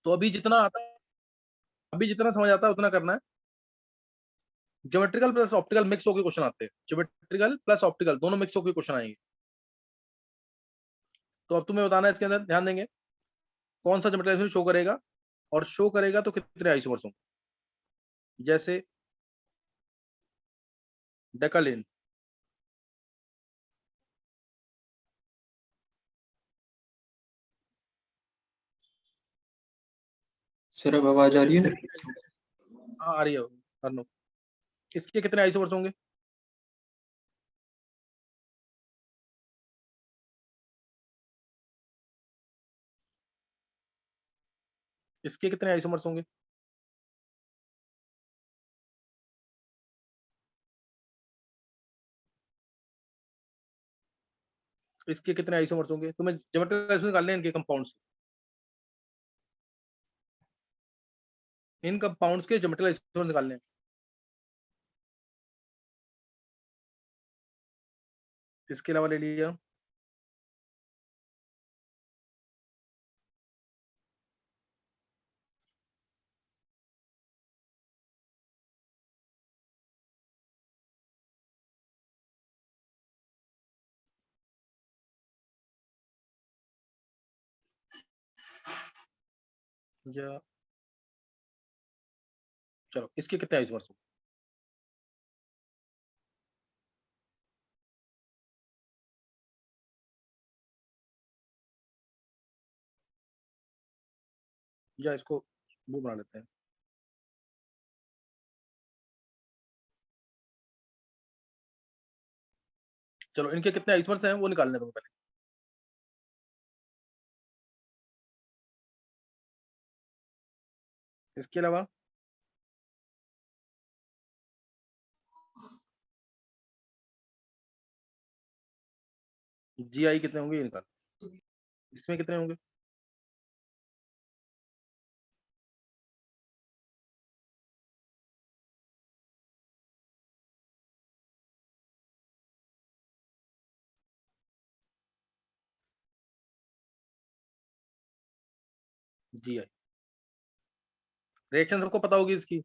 तो अभी जितना समझ आता है उतना करना है। ज्योमेट्रिकल प्लस ऑप्टिकल मिक्स होकर क्वेश्चन आते हैं, ज्योमेट्रिकल प्लस ऑप्टिकल दोनों मिक्स होकर क्वेश्चन आएंगे। तो अब तुम्हें बताना है इसके अंदर, ध्यान देंगे कौन सा ज्योमेट्रिकल शो करेगा, और शो करेगा तो कितने आइसोमर्स होंगे। जैसे डेकालिन, सर अब आवाज आ रही है? हाँ आ रही है, कर लो। इसके कितने आइसोमर्स होंगे। इसके कितने आइसोमर्स होंगे। इसके कितने आइसोमर्स होंगे, तुम्हें ज्योमेट्रिकल निकालने हैं इनके कंपाउंड्स। इन कंपाउंड्स के ज्योमेट्रिकल आइसोमर्स निकालने हैं। इसके अलावा ले लिया या, चलो इसके कितने आइसोमर्स होंगे। या इसको वो बना लेते हैं। चलो इनके कितने आइसोमर्स हैं वो निकालने दो पहले। इसके अलावा जी आई कितने होंगे ये निकाल। इसमें कितने होंगे। जी आई रिएक्शन सबको पता होगी इसकी।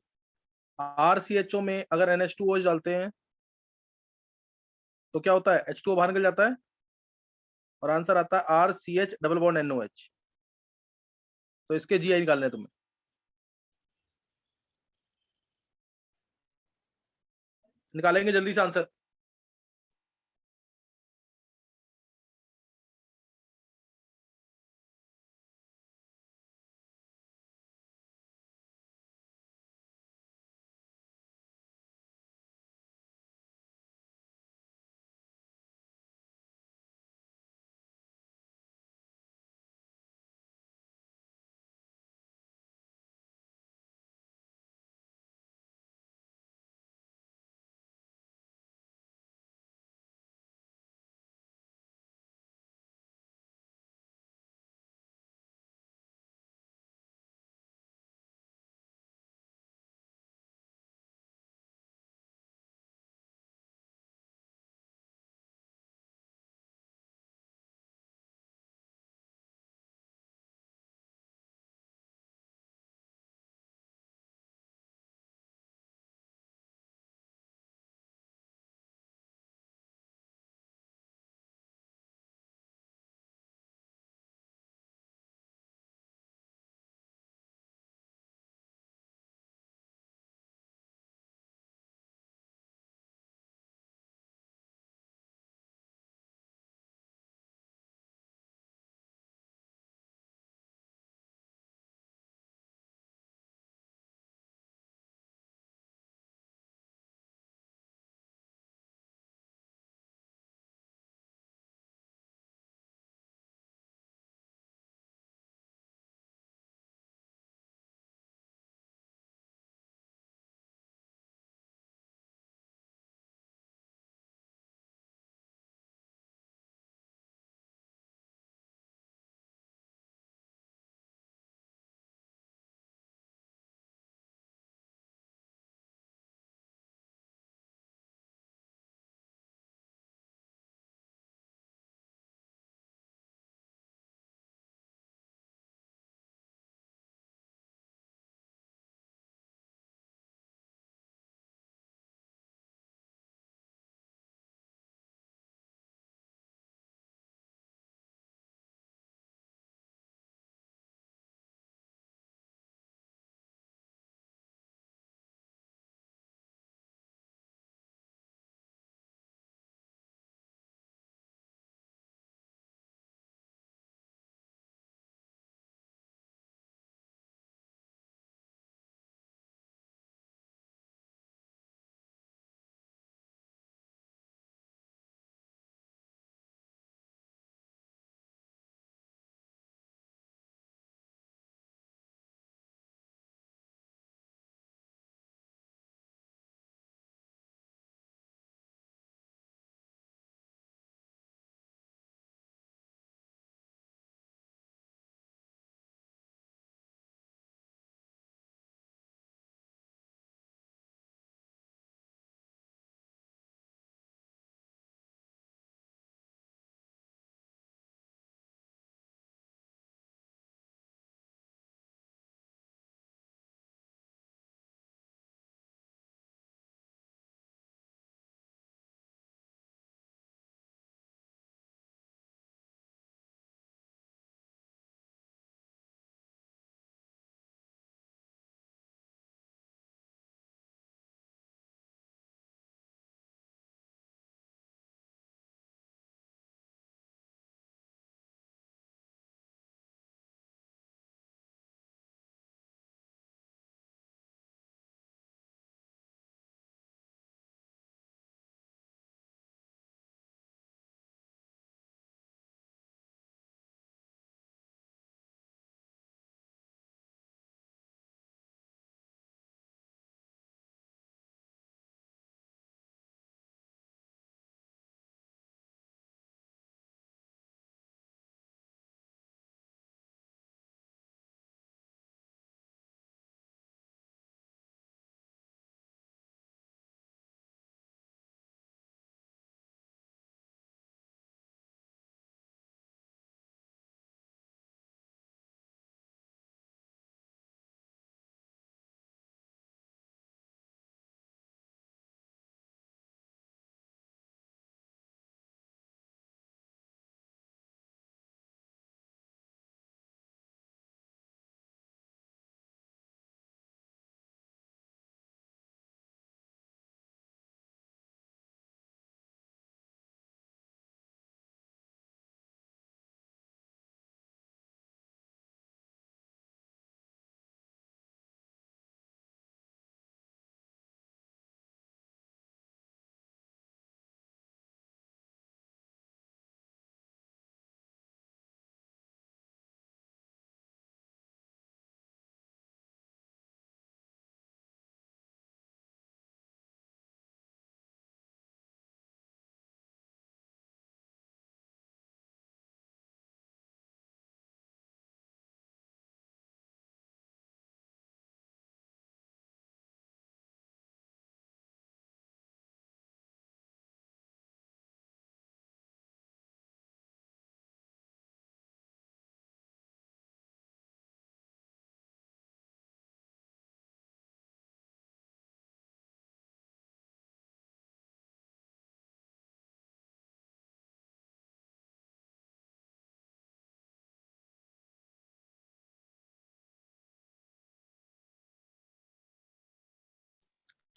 आर सी एच ओ में अगर NH2OH डालते हैं तो क्या होता है, H2O बाहर निकल जाता है और आंसर आता है RCH डबल बॉन्ड NOH। तो इसके जी आई निकालने हैं तुम्हें। निकालेंगे जल्दी से आंसर।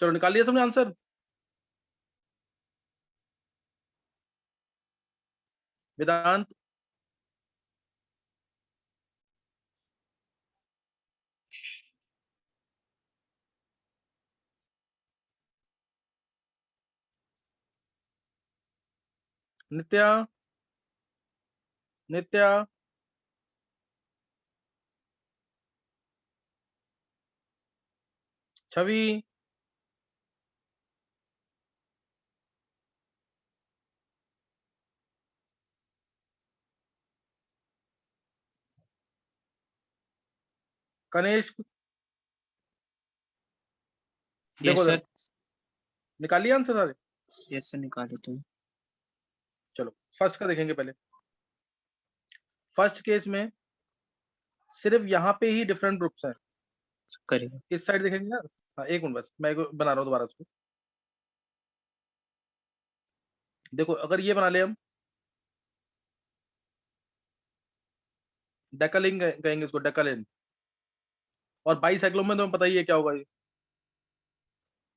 चलो निकाल लिया तुमने आंसर? वेदांत? नित्या? नित्या? छवि? कनिष्क? देखो यस सर। निकाल लिया आंसर सारे? यस सर, निकाले तुम। चलो फर्स्ट का देखेंगे पहले। फर्स्ट केस में सिर्फ यहाँ पे ही डिफरेंट ग्रुप्स हैं। करेगा। इस साइड देखेंगे ना? हाँ एक मिनट बस, मैं बना रहा हूँ दोबारा उसको। देखो अगर ये बना ले हम, डेकालिन कहेंगे इसको, डेकालिन। और बाईसाइक्लो में तुम्हें पता ही है क्या होगा,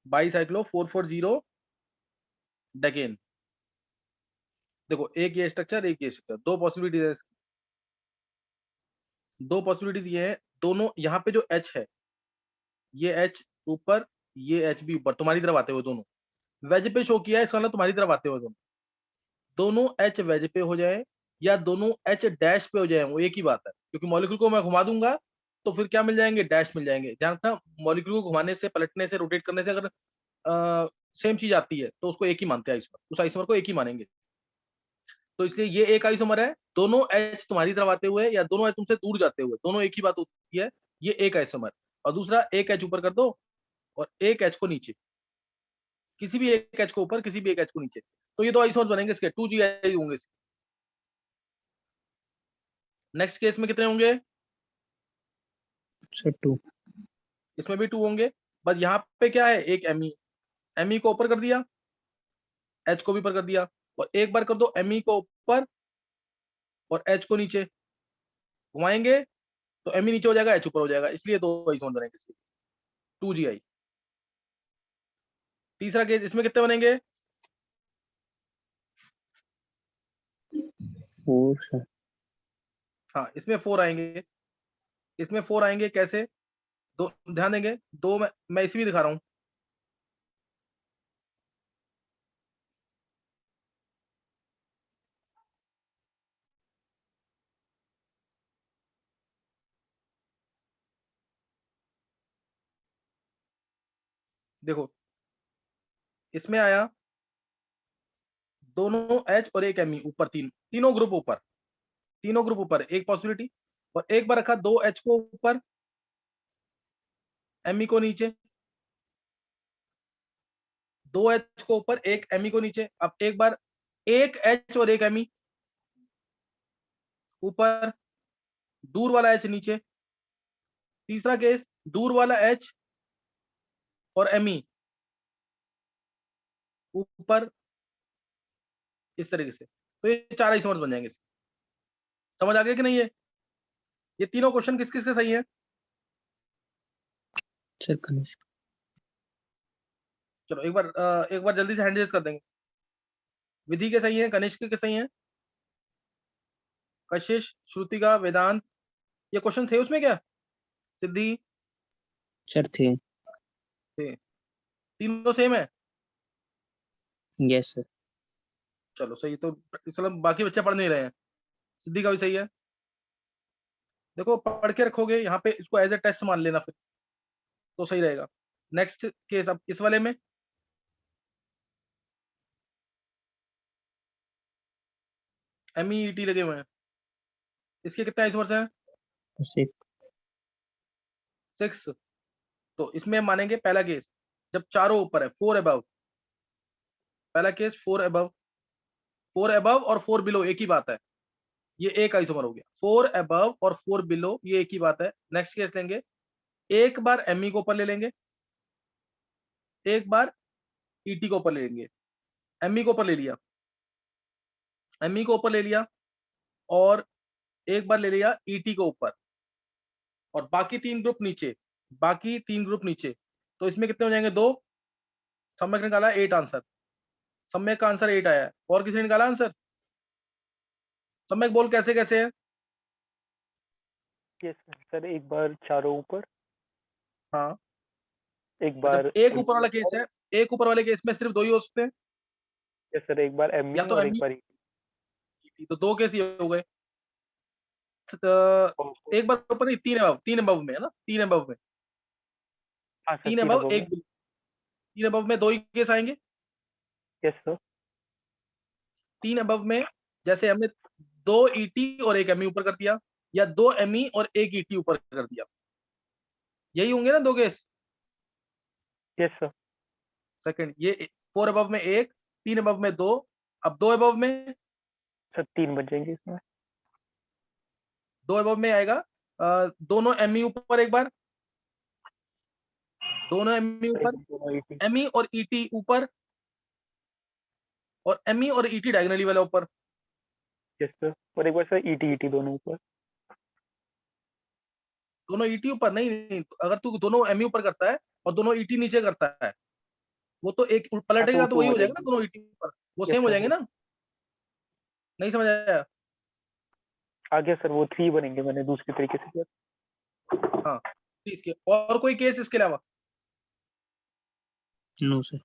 बाईसाइक्लो 440 डेकेन। देखो एक ये स्ट्रक्चर, एक ये स्ट्रक्चर, दो पॉसिबिलिटीज है इसकी। दो पॉसिबिलिटीज ये है, दोनों यहाँ पे जो H है, ये H ऊपर, ये H भी ऊपर, तुम्हारी तरफ आते हुए दोनों वेज पे शो किया है, इसका मतलब तुम्हारी तरफ आते हुए दोनों। दोनों H वेज पे हो जाए या दोनों H डैश पे हो जाए, वो एक ही बात है, क्योंकि मॉलिक्यूल को मैं घुमा दूंगा तो फिर क्या मिल जाएंगे, डैश मिल जाएंगे। ध्यान रखना, मॉलिक्यूल को घुमाने से, पलटने से, रोटेट करने से अगर सेम चीज आती है तो उसको एक ही मानते हैं आइसोमर, उस आइसोमर को एक ही मानेंगे। तो इसलिए ये एक आइसोमर है, दोनों H तुम्हारी तरफ आते हुए या दोनों H तुमसे दूर जाते हुए, दोनों एक ही बात होती है, ये एक आइसोमर। और दूसरा, एक H ऊपर कर दो और एक H को नीचे, किसी भी एक H को ऊपर, किसी भी एक H को नीचे, तो ये दो आइसोमर बनेंगे इसके, 2GI होंगे इसके। नेक्स्ट केस में कितने होंगे? सर 2। इसमें भी 2 होंगे। बस यहाँ पे क्या है, एक Me को ऊपर कर दिया, H को भी ऊपर कर दिया, और एक बार कर दो Me को ऊपर और H को नीचे, घुमाएंगे तो Me नीचे हो जाएगा, H ऊपर हो जाएगा, इसलिए दो आइसोमर बनेंगे इसके, 2GI। तीसरा केस, इसमें कितने बनेंगे? 4 सर। हाँ इसमें 4 आएंगे, इसमें 4 आएंगे कैसे? दो ध्यान देंगे, दो मैं इसी भी दिखा रहा हूं। देखो इसमें आया दोनों H और एक Me ऊपर, तीनों ग्रुप ऊपर, तीनों ग्रुप ऊपर, एक पॉसिबिलिटी। और एक बार रखा दो H को ऊपर, Me को नीचे, दो H को ऊपर, एक Me को नीचे। अब एक बार एक H और एक Me ऊपर, दूर वाला H नीचे। तीसरा केस, दूर वाला H और Me ऊपर, इस तरीके से। तो ये चार आइसोमर्स बन जाएंगे। समझ आ गया कि नहीं? ये तीनों क्वेश्चन किस किस के सही है? सर कनिष्क। चलो एक बार जल्दी से हैंड रेज कर देंगे। विधि के सही है, कनिष्क के सही है, कशिश, श्रुतिका, वेदांत, ये क्वेश्चन थे उसमें क्या? सिद्धि? सर थे। तीनों सेम है? Yes sir. चलो सही, तो चलो बाकी बच्चे पढ़ नहीं रहे हैं। सिद्धि का भी सही है। देखो पढ़ के रखोगे यहाँ पे, इसको एज ए टेस्ट मान लेना फिर तो सही रहेगा। नेक्स्ट केस, अब इस वाले में MEET लगे हुए हैं, इसके कितने आइसोमर्स हैं? 6। 6। तो इसमें हम मानेंगे पहला केस, जब चारों ऊपर है, 4 अबव। पहला केस 4 अबव, 4 अबव और 4 बिलो एक ही बात है, ये एक आइसोमर हो गया। 4 अबव और 4 बिलो ये एक ही बात है। नेक्स्ट केस लेंगे, एक बार Me को ऊपर ले लेंगे, एक बार ET को ऊपर ले लेंगे। Me को ऊपर ले लिया, Me को ऊपर ले लिया, और एक बार ले लिया ET को ऊपर, और बाकी तीन ग्रुप नीचे, बाकी तीन ग्रुप नीचे। तो इसमें कितने हो जाएंगे? 2 सम्यक निकाला 8 आंसर, सम्यक का आंसर 8 आया है। और किसी ने निकाला आंसर? सम्यक बोल कैसे कैसे है? यस सर, एक बार चारों ऊपर, हाँ, एक तो बार जब एक ऊपर वाला केस है, एक ऊपर वाले केस में सिर्फ 2 ही हो सकते हैं, यस सर, एक बार एम या तो और एक एम बार तो 2 केस ये हो गए। एक बार ऊपर नहीं, 3 अबव में है ना, 3 अबव में, हाँ सर, 3 तीन अबव above एक में। 3 अबव में 2 ही केस आएंगे। यस सर, 3 अबव में जैसे हमने 2 ईटी और 1 एमई ऊपर कर दिया, या 2 एमई और 1 ईटी ऊपर कर दिया, यही होंगे ना 2 केस। यस सर, सेकंड, ये 4 अबव में 1, 3 अबव में 2, अब 2 अबव में, सर 3 बचेंगे इसमें। 2 अबव में आएगा दोनों एमई ऊपर एक बार, दोनों एमई ऊपर, दोनों ET। एमई और ईटी ऊपर, और एमई और ईटी डायगोनली वाला ऊपर। यस सर, और एक बार सर ET दोनों ऊपर। दोनों ईटी ऊपर नहीं, नहीं, अगर तू दोनों एमई ऊपर करता है और दोनों ईटी नीचे करता है, वो तो एक हाँ तो पलटेगा वो तो 2 वही हो हो जाएगा ना, जाएंगे। दोनों ईटी ऊपर वो यस सेम हो सर, जाएंगे ना। नहीं समझ आया? आ गया सर, वो 3 बनेंगे, मैंने दूसरी तरीके से किया। हाँ, ठीक है। और कोई केस इसके अलावा? No sir.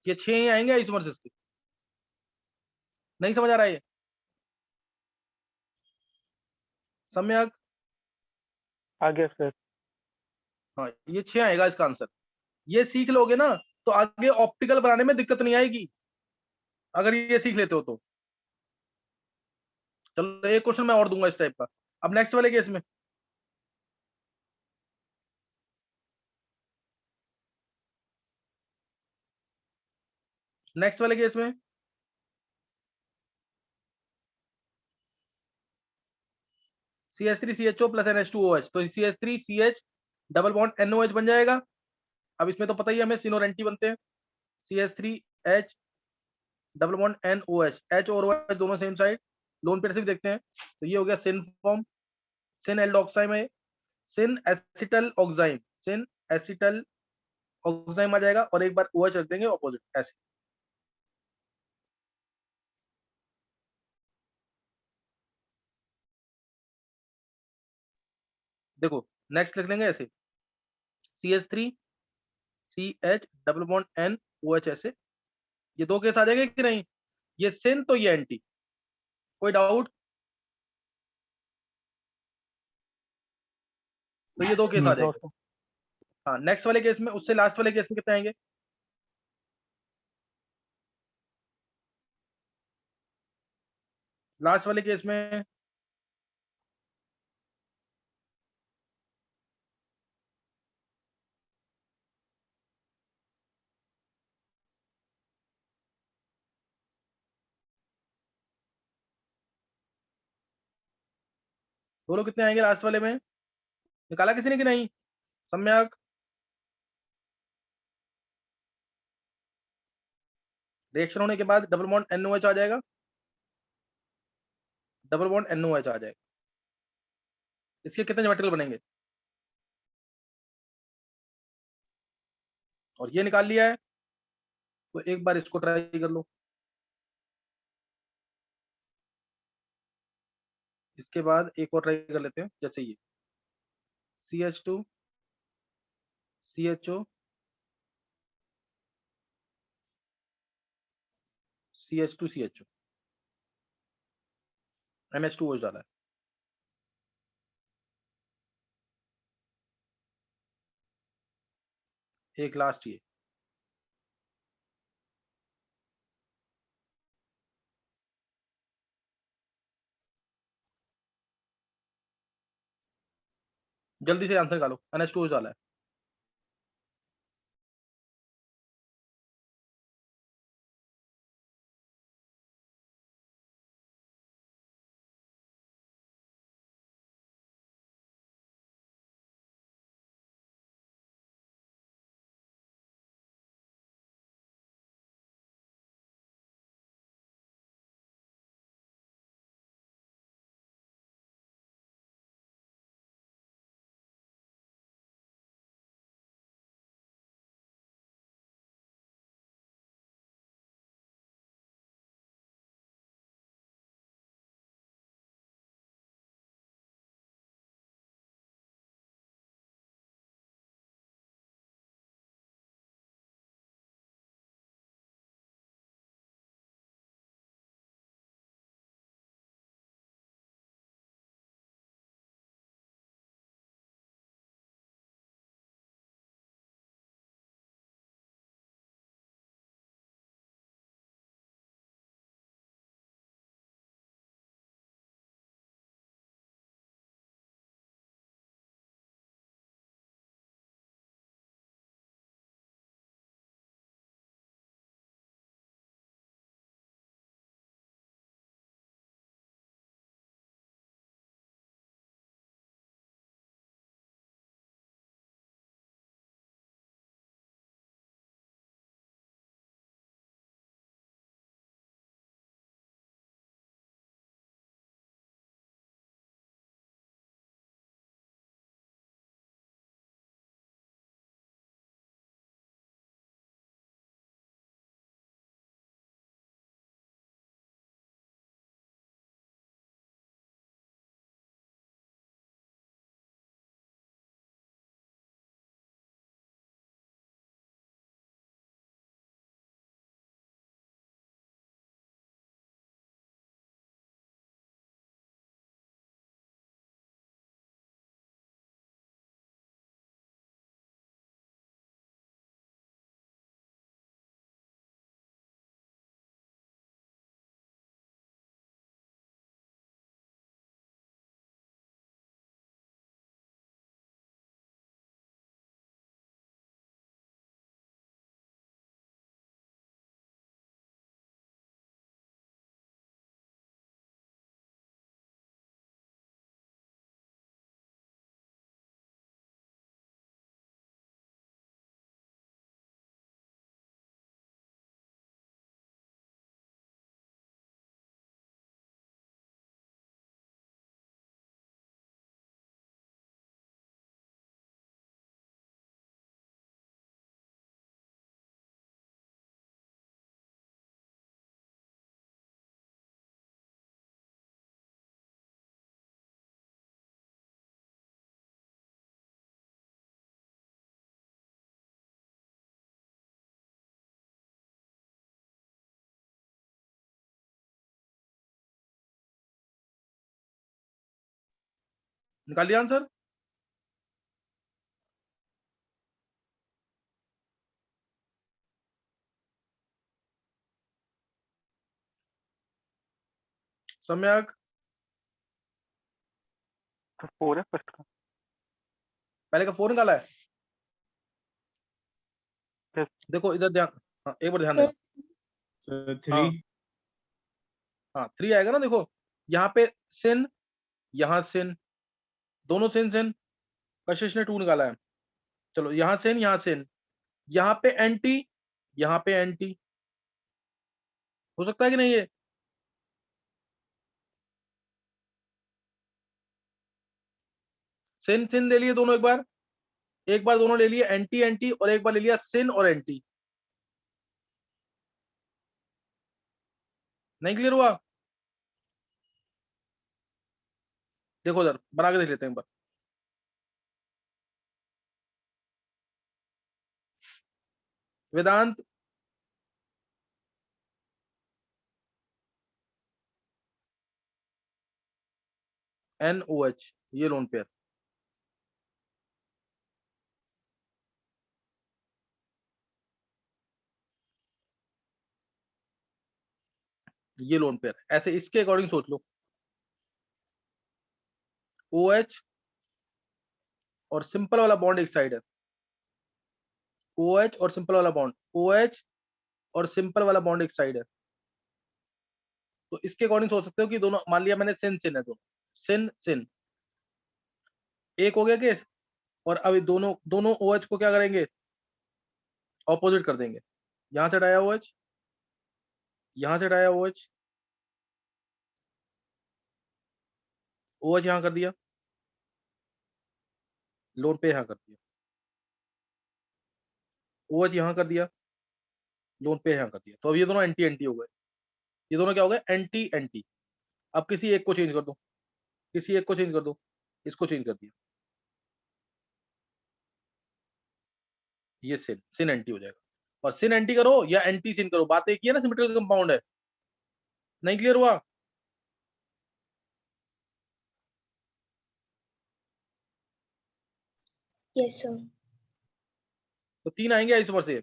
ये 6 ही आएंगे आइसोमर्स के। नहीं समझ आ रहा है ये? सम्यक? आ गया सर। हाँ, ये 6 आएगा इसका आंसर। ये सीख लोगे ना तो आगे ऑप्टिकल बनाने में दिक्कत नहीं आएगी, अगर ये सीख लेते हो तो। चलो एक क्वेश्चन मैं और दूंगा इस टाइप का। अब नेक्स्ट वाले केस में, नेक्स्ट वाले केस में CH3CHO प्लस NH2OH, तो CH3CH डबल बॉन्ड NOH बन जाएगा। अब इसमें तो पता ही है हमें सिन और एंटी बनते हैं। CH3H double bond NOH, H और OH दोनों सेम साइड, लोन पेयर से भी देखते हैं, तो ये हो गया सिन फॉर्म, सिन एल्डोक्साइम है, सिन एसिटल ऑक्साइम, सिन एसिटल ऑक्साइम आ जाएगा, और एक बार OH रख देंगे ऑपोजिट ऐसे। देखो नेक्स्ट लिख लेंगे ऐसे, CH3CH डबल बॉन्ड NOH ऐसे, ये 2 केस आ जाएंगे कि नहीं? ये सिन तो ये एंटी, कोई डाउट? तो ये 2 केस आ नो जाएंगे। हाँ, नेक्स्ट वाले केस में, उससे लास्ट वाले केस में कितने आएंगे? लास्ट वाले केस में बोलो कितने आएंगे लास्ट वाले में? निकाला किसी ने कि नहीं? सम्यक? रिएक्शन होने के बाद डबल बॉन्ड NOH आ जाएगा, डबल बॉन्ड NOH आ जाएगा। इसके कितने ज्योमेट्रिकल बनेंगे? और ये निकाल लिया है, तो एक बार इसको ट्राई कर लो। इसके बाद एक और ट्राई कर लेते हैं, जैसे ये CH2 CHO CH2 CHO NH2OH डाला है। एक लास्ट ये, जल्दी से आंसर निकालो, NH2OH डाला है। निकाल लिया आंसर? सम्यक? तो 4 है फर्स्ट का। पहले का 4 निकाला है? Yes. देखो इधर ध्यान, हाँ एक बार ध्यान देना। सर हाँ 3 हाँ 3 आएगा ना। देखो यहाँ पे सिन, यहाँ सिन, दोनों सिन सिन। कशिश ने 2 निकाला है। चलो यहाँ सिन, यहाँ सिन, यहाँ पे एंटी, यहाँ पे एंटी। हो सकता है कि नहीं ये? सिन सिन ले लिए दोनों एक बार दोनों ले लिए एंटी एंटी, और एक बार ले लिया सिन और एंटी। नहीं क्लियर हुआ? देखो उधर बना के देख लेते हैं एक बार। वेदांत, NOH, ये लोन पेयर। ये लोन पेयर ऐसे इसके अकॉर्डिंग सोच लो। OH और सिंपल वाला बॉन्ड एक साइड है, OH और सिंपल वाला बॉन्ड, OH और सिंपल वाला बॉन्ड एक साइड है। तो इसके अकॉर्डिंग सोच सकते हो कि दोनों, मान लिया मैंने सिन सिन है, दोनों सिन सिन एक हो गया केस। और अभी दोनों दोनों OH को क्या करेंगे? ऑपोजिट कर देंगे। यहां से हटाया OH, यहां से हटाया OH, OH यहां कर दिया, लोन पे यहां कर दिया, OH यहां कर दिया, लोन पे यहां कर दिया। तो अब ये दोनों एंटी एंटी हो गए। ये दोनों क्या हो गए? Anti anti. अब किसी एक को चेंज कर दो, किसी एक को चेंज कर दो, इसको चेंज कर दिया, ये सिन सिन एंटी हो जाएगा। और सिन एंटी करो या एंटी सिन करो, बात एक ही है ना, सिमेट्रिकल कंपाउंड है। नहीं क्लियर हुआ? Yes sir. तो 3 आएंगे आइसोमर से,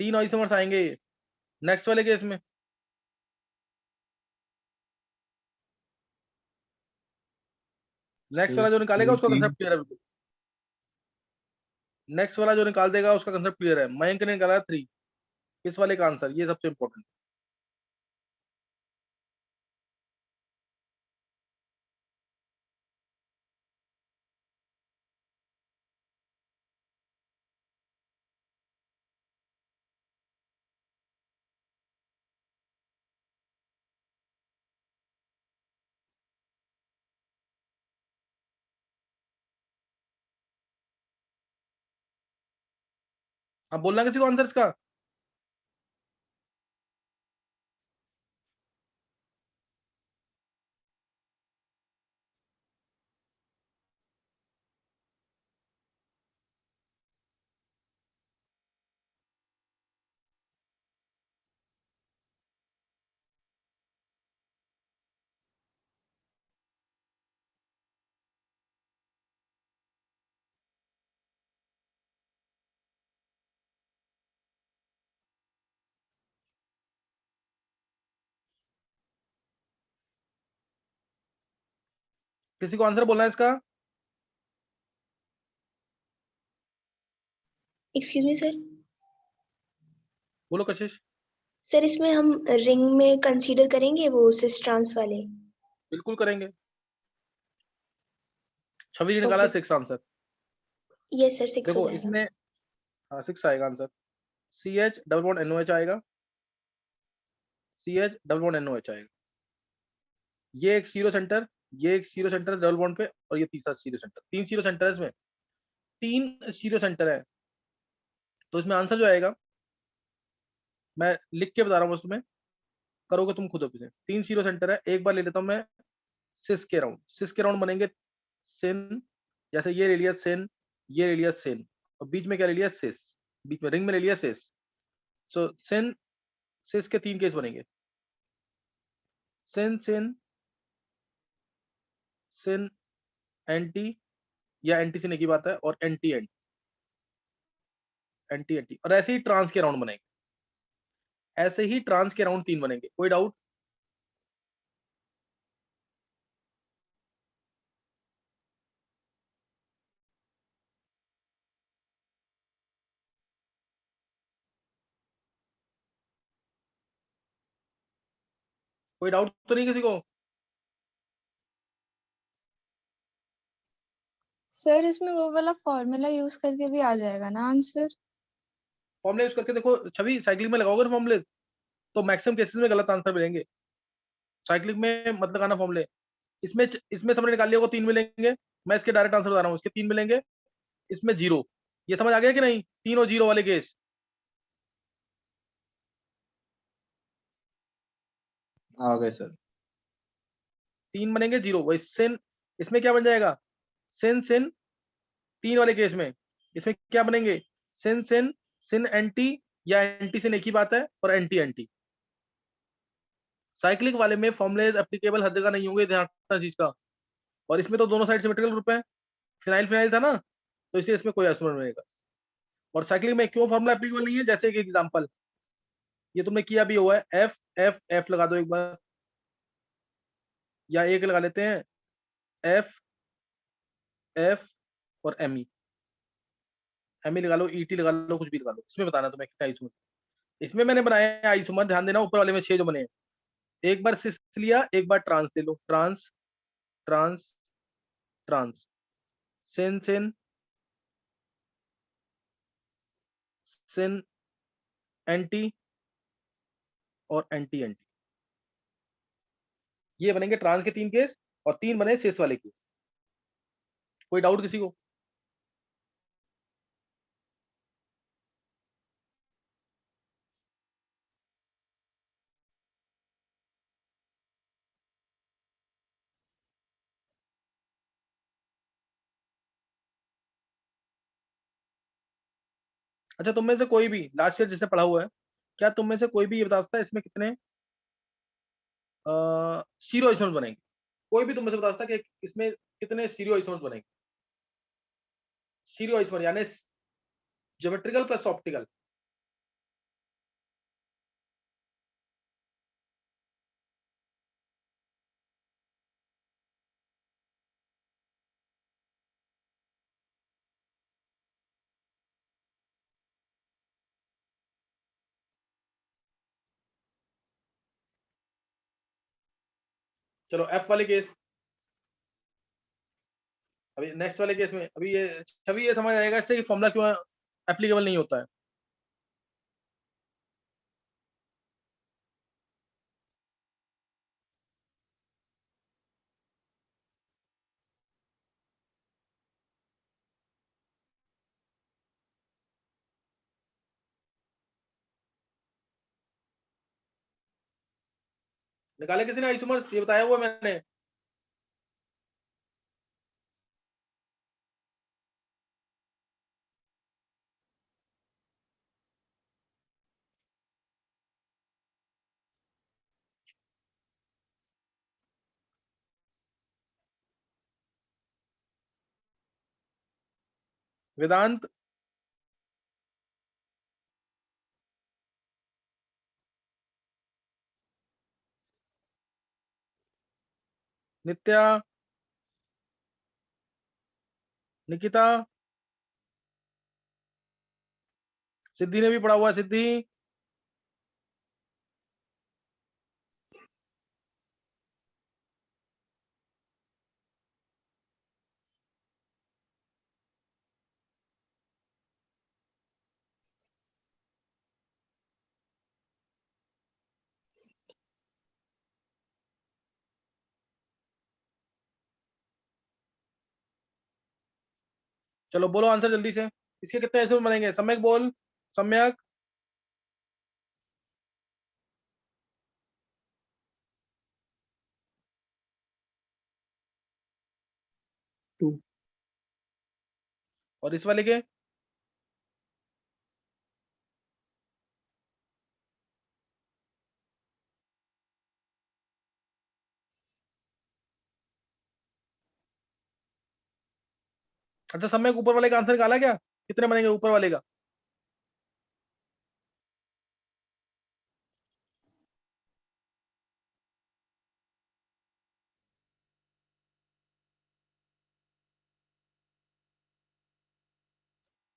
3 आइसोमर्स आएंगे नेक्स्ट वाले केस में। नेक्स्ट वाला जो निकालेगा उसका कंसेप्ट क्लियर है बिल्कुल। नेक्स्ट वाला जो निकाल देगा उसका कंसेप्ट क्लियर है। मयंक ने निकाला 3, इस वाले का आंसर, ये सबसे इंपॉर्टेंट। अब बोलना किसी को आंसर इसका? किसी को आंसर बोलना है इसका? Excuse me sir. बोलो कशिश। सर इसमें हम रिंग में कंसीडर करेंगे वो सिस ट्रांस वाले? बिल्कुल करेंगे। छवि ने निकाला 6 आंसर। यस सर 6 हो देखो जाएगा। इसमें, हाँ 6 आएगा answer. CH double bond NOH आएगा, CH डबल बॉन्ड NOH आएगा। ये एक सीरो सेंटर, ये एक सीरो सेंटर है डबल बॉन्ड पे, और ये तीसरा सीरो सेंटर। 3 सीरो सेंटर है इसमें, 3 सीरो सेंटर है। तो इसमें आंसर जो आएगा, मैं लिख के बता रहा हूँ बस, तुम्हें करोगे तुम खुद ऑफिस में। 3 सीरो सेंटर है। एक बार ले लेता हूँ मैं सिस के राउंड, सिस के राउंड बनेंगे सिन, जैसे ये ले लिया सिन, ये ले लिया सिन, और बीच में क्या ले लिया? सिस। बीच में रिंग में ले लिया सिस। सो सिन सिस के 3 केस बनेंगे, सिन सिन सिन एंटी या एंटी सिन एक ही बात है, और एंटी एंटी एंटी एंटी, और ऐसे ही ट्रांस के राउंड बनेंगे, ऐसे ही ट्रांस के राउंड 3 बनेंगे। कोई डाउट? कोई डाउट तो नहीं किसी को? सर इसमें वो वाला फॉर्मूला यूज करके भी आ जाएगा ना आंसर? फॉर्मुला यूज करके देखो, छवि साइक्लिक में लगाओगे फॉर्मुले तो मैक्सिमम केसेस में गलत आंसर मिलेंगे। साइक्लिक में मत लगाना फॉर्मुले। इसमें सबने निकाल लिया, को 3 मिलेंगे। मैं इसके डायरेक्ट आंसर बता रहा हूँ, इसके 3 मिलेंगे, इसमें 0। ये समझ आ गया कि नहीं? 3 और 0 वाले केस। आ गए सर। 3 बनेंगे, 0 वही सिन। इसमें क्या बन जाएगा? सिन सिन 3 वाले केस में इसमें क्या बनेंगे? सिन सिन, सिन एंटी या एंटी सिन एक ही बात है, और एंटी एंटी। साइक्लिक वाले में फॉर्मुले एप्लीकेबल हर जगह नहीं होंगे, ध्यान रखना चीज का। और इसमें तो दोनों साइड सिमेट्रिकल ग्रुप है, फिनाइल फिनाइल था ना, तो इसलिए इसमें कोई आइसोमर रहेगा। और साइक्लिक में क्यों फॉर्मुला एप्लीकेबल नहीं है? जैसे एक एग्जांपल ये तुमने किया भी हुआ है, एफ एफ एफ लगा दो एक बार, या एक लगा लेते हैं, एफ एफ और एम ई, एम ई लगा लो, ई टी लगा लो, कुछ भी लगा लो। इसमें बताना तुम्हें कितना आइसोमर। इसमें मैंने बनाया है आइसोमर, ध्यान देना, ऊपर वाले में 6 जो बने हैं। एक बार सिस लिया, एक बार ट्रांस ले लो, ट्रांस ट्रांस ट्रांस, सिन सिन सिन एंटी और एंटी एंटी। ये बनेंगे ट्रांस के 3 केस, और 3 बने सिस वाले केस। कोई डाउट किसी को? अच्छा, तुम में से कोई भी लास्ट ईयर जिसने पढ़ा हुआ है, क्या तुम में से कोई भी ये बता सकता है इसमें कितने सीरो आइसोमर्स बनेंगे? कोई भी तुम में से बता सकता है कि इसमें कितने सीरो आइसोमर्स बनेंगे? सीरो आइसोमर यानी ज्योमेट्रिकल प्लस ऑप्टिकल। चलो एफ वाले केस, अभी नेक्स्ट वाले केस में, अभी ये छवि ये समझ आएगा इससे कि फॉर्मूला क्यों एप्लीकेबल नहीं होता है। निकाले किसी ने आइसोमर्स? ये बताया हुआ मैंने। वेदांत, नित्या, निकिता, सिद्धि ने भी पढ़ा हुआ है, सिद्धि। चलो बोलो आंसर जल्दी से, इसके कितने आइसोमर बनेंगे? सम्यक बोल, सम्यक। टू। और इस वाले के? अच्छा सब में ऊपर वाले का आंसर निकाला क्या? कितने बनेंगे ऊपर वाले का?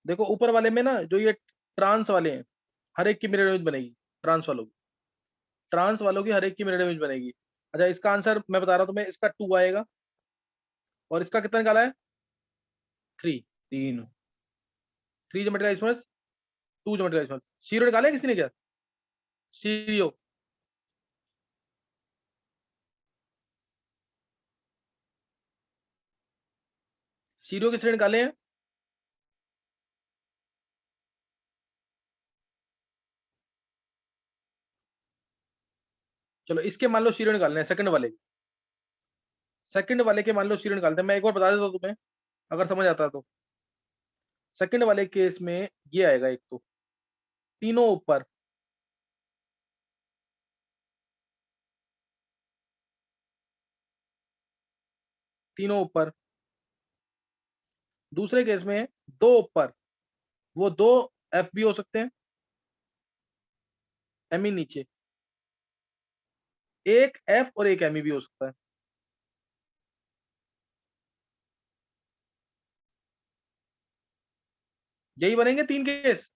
देखो ऊपर वाले में ना जो ये ट्रांस वाले हैं, हर एक की मिरर इमेज बनेगी। ट्रांस वालों की हर एक की मिरर इमेज बनेगी। अच्छा इसका आंसर मैं बता रहा हूँ तुम्हें, इसका 2 आएगा और इसका कितना निकाला है? 3। 3 3 ज्योमेट्रिकल आइसोमर्स, 2 ज्योमेट्रिकल आइसोमर्स। सीरो निकाले किसी ने क्या? सीरो सीरो किसने निकाले हैं? चलो इसके मान लो सीरो निकालने हैं, सेकंड वाले के मान लो सीरो निकालते हैं। मैं एक बार बता देता हूँ तुम्हें अगर समझ आता है तो। सेकंड वाले केस में ये आएगा, एक तो तीनों ऊपर, तीनों ऊपर। दूसरे केस में 2 ऊपर, वो 2 एफ भी हो सकते हैं, एम ई नीचे। एक एफ और एक एम ई भी हो सकता है। यही बनेंगे 3 केस।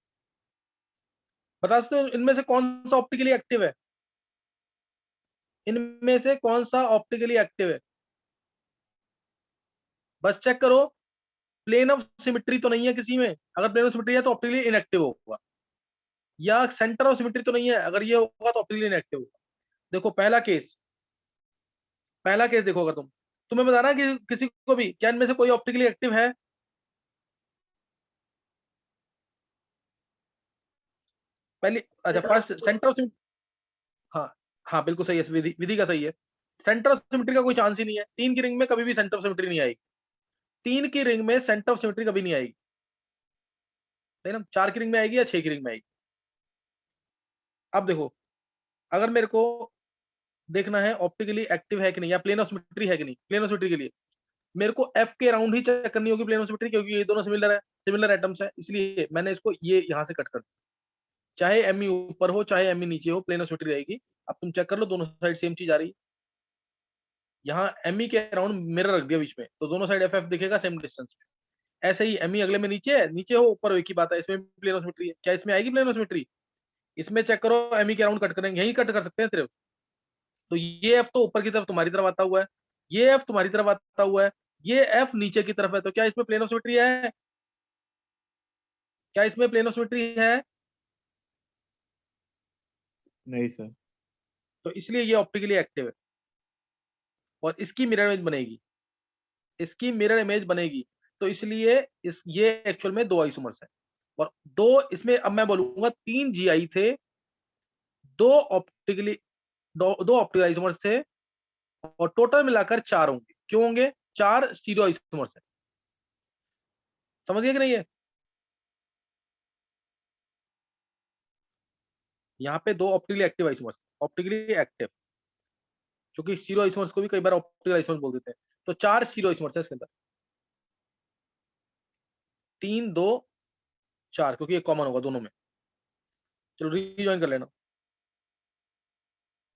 बता सकते हो इनमें से कौन सा ऑप्टिकली एक्टिव है? इनमें से कौन सा ऑप्टिकली एक्टिव है? बस चेक करो, प्लेन ऑफ सिमेट्री तो नहीं है किसी में। अगर प्लेन ऑफ सिमेट्री है तो ऑप्टिकली इनएक्टिव होगा, या सेंटर ऑफ सिमेट्री तो नहीं है, अगर ये होगा तो ऑप्टिकली इनएक्टिव होगा। देखो पहला केस देखो, अगर तुम्हें बताना कि किसी को भी क्या इनमें से कोई ऑप्टिकली एक्टिव है? पहली, अच्छा फर्स्ट सेंटर ऑफ, हाँ हाँ बिल्कुल सही है, विधि विधि का सही है। सेंटर ऑफ सिमेट्री का कोई चांस ही नहीं है। 3 की रिंग में कभी भी सेंटर ऑफ सिमेट्री नहीं आएगी। 3 की रिंग में सेंटर ऑफ सिमेट्री कभी नहीं आएगी, है ना? 4 की रिंग में आएगी या 6 की रिंग में आएगी। अब देखो, अगर मेरे को देखना है ऑप्टिकली एक्टिव है कि नहीं, या प्लेन ऑफ सिमेट्री है कि नहीं, प्लेन ऑफ सिमेट्री के लिए मेरे को एफ के अराउंड ही चेक करनी होगी प्लेन ऑफ सिमेट्री, क्योंकि ये दोनों सिमिलर एटम्स है, इसलिए मैंने इसको ये यहाँ से कट कर दिया। चाहे एम ई ऊपर हो चाहे एम ई नीचे हो, प्लेन ऑफ सिमेट्री रहेगी। अब तुम चेक कर लो, दोनों साइड सेम चीज आ रही है। यहाँ एम ई के अराउंड मिरर रख दिया बीच में, तो दोनों साइड एफ एफ दिखेगा सेम डिस्टेंस पे। ऐसे ही एम ई अगले में नीचे है, नीचे हो ऊपर हो, एक ही बात है। इसमें प्लेन ऑफ सिमेट्री है, क्या इसमें आएगी प्लेन ऑफ सिमेट्री? इसमें चेक करो, एम ई के अराउंड कट करेंगे, यही कट कर सकते हैं सिर्फ। तो ये एफ तो ऊपर की तरफ तुम्हारी तरफ आता हुआ है, ये एफ तुम्हारी तरफ आता हुआ है, ये एफ नीचे की तरफ है, तो क्या इसमें प्लेन ऑफ सिमेट्री है? क्या इसमें प्लेन ऑफ सिमेट्री है? नहीं सर। तो इसलिए ये ऑप्टिकली एक्टिव है और इसकी मिरर इमेज बनेगी, इसकी मिरर इमेज बनेगी। तो इसलिए ये एक्चुअल में 2 आइसोमर्स है, और 2 इसमें, अब मैं बोलूंगा 3 जीआई थे, 2 ऑप्टिकली, 2 ऑप्टिकल आइसोमर्स थे, और टोटल मिलाकर 4 होंगे। क्यों होंगे? 4 स्टीरियो आइसोमर्स है। समझ गए कि नहीं है? यहाँ पे 2 optically active isomers, optically active, क्योंकि स्टीरियो आइसोमर्स को भी कई बार ऑप्टिकल आइसोमर्स बोल देते हैं। तो 4 स्टीरियो आइसोमर्स है इसके अंदर, 3 2 4, क्योंकि ये कॉमन होगा दोनों में। चलो रीजॉइन कर लेना।